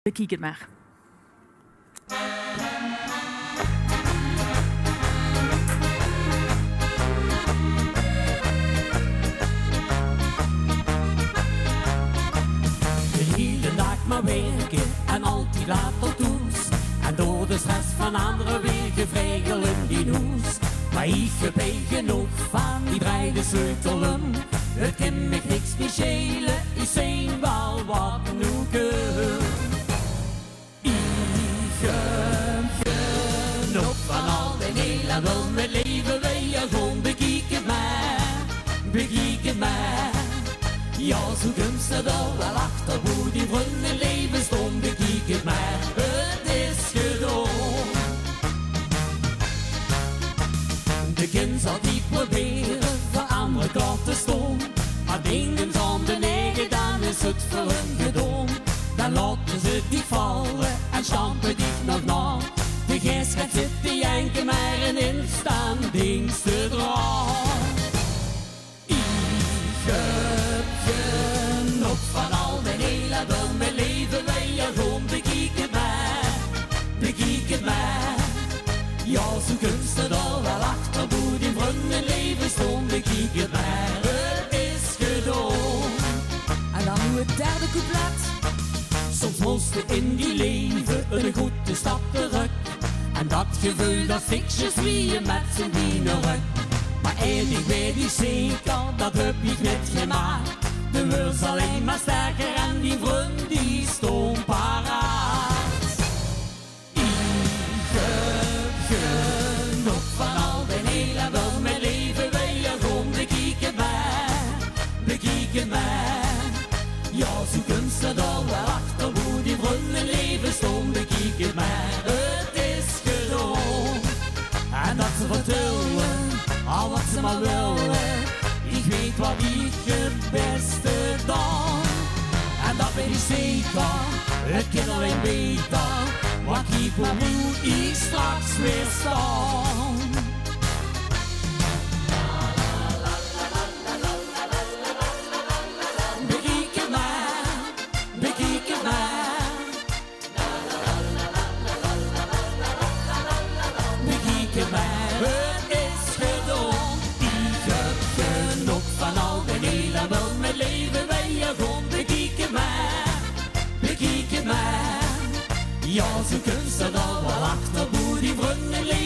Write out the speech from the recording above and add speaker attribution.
Speaker 1: Bekijk het maar.
Speaker 2: De hele dag maar werken en altijd laat tot toes. En door de stress van anderen weer gevregelen die noes. Maar ik heb genoeg van die breide sleutelen. Het kan me niks niet schelen, ik zijn wel wat noeken. Ik heb genoeg van al die hele wil mijn leven weer gewoon bekijken maar. Ja, zo kunt er wel achter hoe die vrienden leven stond, bekijk het maar, het is gedaan. De kind zal die proberen voor andere kant te staan, maar dingen van de negen, dan is het voor hun gedaan. Dan laten ze die vallen en stampen die nog na. De geest gaat zitten janken, maar een instant ding te draaien. Van al mijn hele wil mijn leven weer gewoon bekijk het maar. Ja, zo kunst er wel achter hoe die vrienden leven stond, bekijk het maar, het is gedaan.
Speaker 1: En dan nu het derde couplet.
Speaker 2: Soms moest je in die leven een goede stap terug. En dat gevoel dat fiksjes wie je met z'n dienen ruk. Maar ik weet niet zeker, dat heb ik net gemaakt. De wil alleen maar sterker en die vriend die stond paraat. Ik heb genoeg van al die hele wil mijn leven weer gewoon bekijk het maar. Ja, zo kunst er dan wel achter hoe die vrienden leven stond, bekijk het maar, het is gedaan. En dat ze vertellen, al wat ze maar willen. Ik weet wat ik het beste dan. En dat ben ik zeker, het kan alleen beter. Maar kijk hoe ik straks weer staan. Bekijk het maar, bekijk het maar. Bekijk het maar, het is gedaan. Ik heb genoeg van al die hele wil mijn leven weer gewoon bekijk het maar. Ja, zo kunst er dan wel achter hoe die vrienden leven.